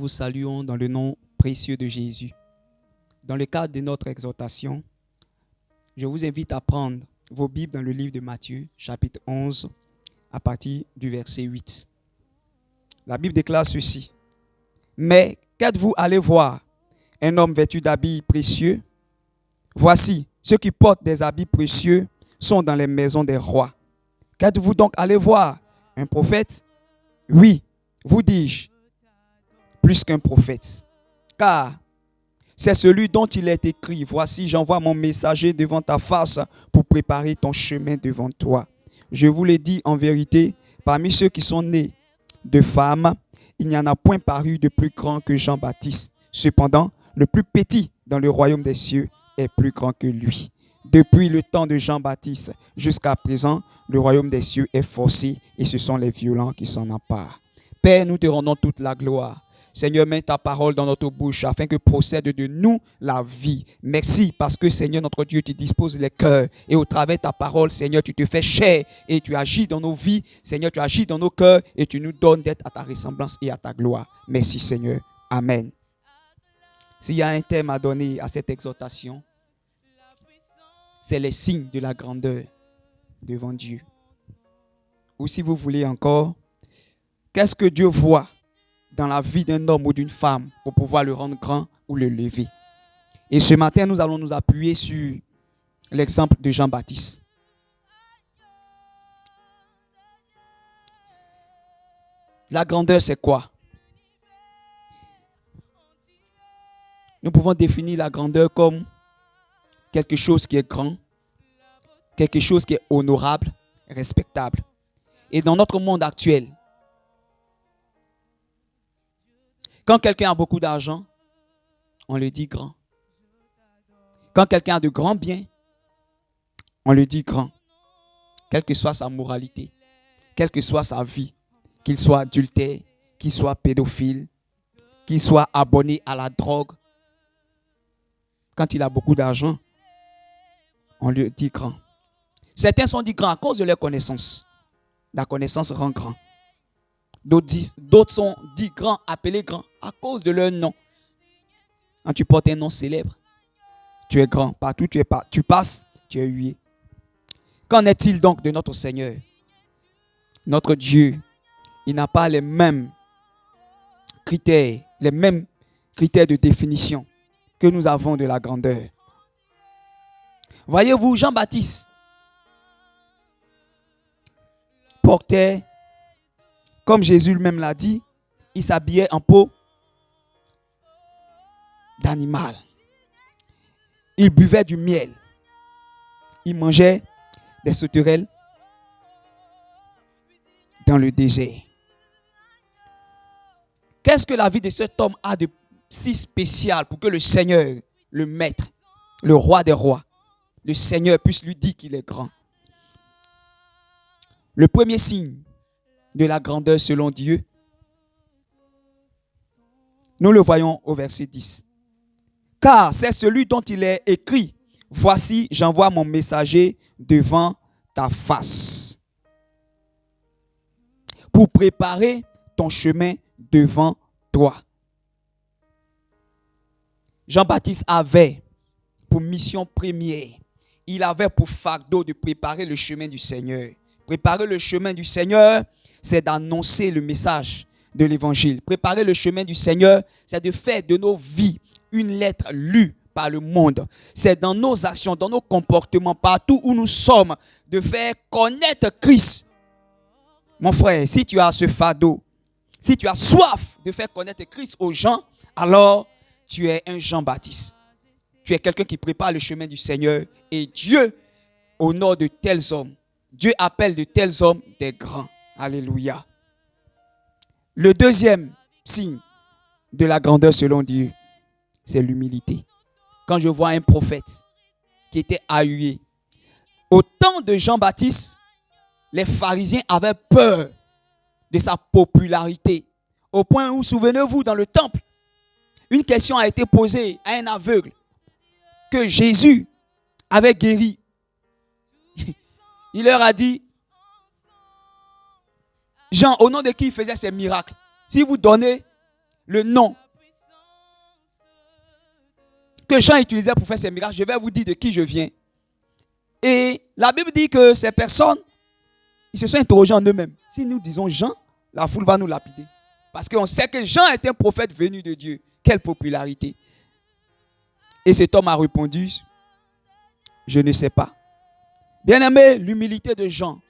vous saluons dans le nom précieux de Jésus. Dans le cadre de notre exhortation, je vous invite à prendre vos Bibles dans le livre de Matthieu, chapitre 11, à partir du verset 8. La Bible déclare ceci. « Mais qu'êtes-vous allé voir un homme vêtu d'habits précieux? Voici, ceux qui portent des habits précieux sont dans les maisons des rois. Qu'êtes-vous donc allé voir? Un prophète? Oui, vous dis-je, plus qu'un prophète. Car c'est celui dont il est écrit, voici, j'envoie mon messager devant ta face pour préparer ton chemin devant toi. Je vous l'ai dit en vérité, parmi ceux qui sont nés de femmes, il n'y en a point paru de plus grand que Jean-Baptiste. Cependant, le plus petit dans le royaume des cieux est plus grand que lui. Depuis le temps de Jean-Baptiste jusqu'à présent, le royaume des cieux est forcé et ce sont les violents qui s'en emparent. Père, nous te rendons toute la gloire. Seigneur, mets ta parole dans notre bouche afin que procède de nous la vie. Merci parce que, Seigneur, notre Dieu, tu disposes les cœurs. Et au travers de ta parole, Seigneur, tu te fais chair et tu agis dans nos vies. Seigneur, tu agis dans nos cœurs et tu nous donnes d'être à ta ressemblance et à ta gloire. Merci, Seigneur. Amen. S'il y a un thème à donner à cette exhortation, c'est les signes de la grandeur devant Dieu. Ou si vous voulez encore, qu'est-ce que Dieu voit dans la vie d'un homme ou d'une femme pour pouvoir le rendre grand ou le lever? Et ce matin, nous allons nous appuyer sur l'exemple de Jean-Baptiste. La grandeur, c'est quoi? Nous pouvons définir la grandeur comme quelque chose qui est grand, quelque chose qui est honorable, respectable. Et dans notre monde actuel, quand quelqu'un a beaucoup d'argent, on le dit grand. Quand quelqu'un a de grands biens, on le dit grand. Quelle que soit sa moralité, quelle que soit sa vie, qu'il soit adultère, qu'il soit pédophile, qu'il soit abonné à la drogue, quand il a beaucoup d'argent, on le dit grand. Certains sont dits grands à cause de leur connaissance. La connaissance rend grand. D'autres sont dits grands, appelés grands à cause de leur nom. Quand tu portes un nom célèbre, tu es grand. Partout tu passes, tu es hué. Qu'en est-il donc de notre Seigneur? Notre Dieu, il n'a pas les mêmes critères de définition que nous avons de la grandeur. Voyez-vous, Jean-Baptiste portait, comme Jésus lui-même l'a dit, il s'habillait en peau d'animal. Il buvait du miel. Il mangeait des sauterelles dans le désert. Qu'est-ce que la vie de cet homme a de si spécial pour que le Seigneur, le Maître, le Roi des rois, le Seigneur puisse lui dire qu'il est grand? Le premier signe de la grandeur selon Dieu, nous le voyons au verset 10. Car c'est celui dont il est écrit, voici, j'envoie mon messager devant ta face pour préparer ton chemin devant toi. Jean-Baptiste avait pour mission première, il avait pour fardeau de préparer le chemin du Seigneur. Préparer le chemin du Seigneur, c'est d'annoncer le message de l'évangile. Préparer le chemin du Seigneur, c'est de faire de nos vies une lettre lue par le monde. C'est dans nos actions, dans nos comportements, partout où nous sommes, de faire connaître Christ. Mon frère, si tu as ce fardeau, si tu as soif de faire connaître Christ aux gens, alors tu es un Jean-Baptiste. Tu es quelqu'un qui prépare le chemin du Seigneur et Dieu honore de tels hommes. Dieu appelle de tels hommes des grands. Alléluia. Le deuxième signe de la grandeur selon Dieu, c'est l'humilité. Quand je vois un prophète qui était ahué, au temps de Jean-Baptiste, les pharisiens avaient peur de sa popularité. Au point où, souvenez-vous, dans le temple, une question a été posée à un aveugle que Jésus avait guéri. Il leur a dit, Jean, au nom de qui il faisait ces miracles? Si vous donnez le nom que Jean utilisait pour faire ses miracles, je vais vous dire de qui je viens. Et la Bible dit que ces personnes, ils se sont interrogés en eux-mêmes. Si nous disons Jean, la foule va nous lapider. Parce qu'on sait que Jean est un prophète venu de Dieu. Quelle popularité. Et cet homme a répondu, je ne sais pas. Bien-aimé, l'humilité de Jean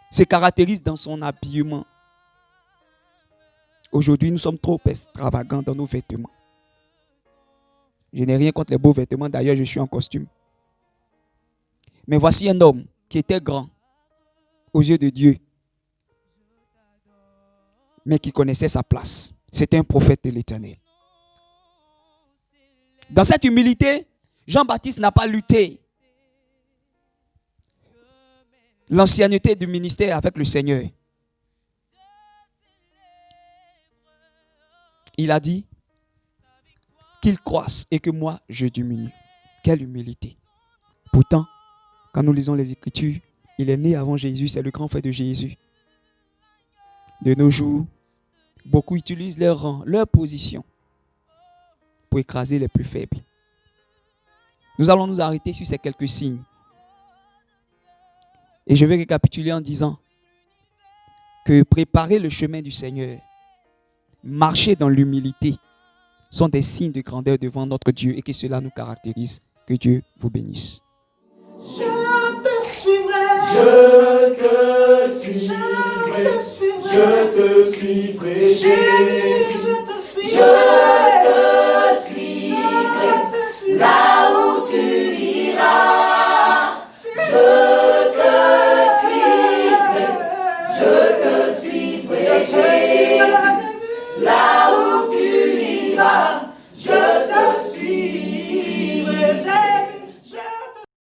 se caractérise dans son habillement. Aujourd'hui, nous sommes trop extravagants dans nos vêtements. Je n'ai rien contre les beaux vêtements, d'ailleurs, je suis en costume. Mais voici un homme qui était grand aux yeux de Dieu, mais qui connaissait sa place. C'était un prophète de l'Éternel. Dans cette humilité, Jean-Baptiste n'a pas lutté l'ancienneté du ministère avec le Seigneur. Il a dit qu'il croisse et que moi je diminue. Quelle humilité. Pourtant, quand nous lisons les Écritures, il est né avant Jésus, c'est le grand frère de Jésus. De nos jours, beaucoup utilisent leur rang, leur position pour écraser les plus faibles. Nous allons nous arrêter sur ces quelques signes. Et je vais récapituler en disant que préparer le chemin du Seigneur, marcher dans l'humilité, sont des signes de grandeur devant notre Dieu et que cela nous caractérise. Que Dieu vous bénisse. Je te suivrai, je te suivrai, Jésus, je te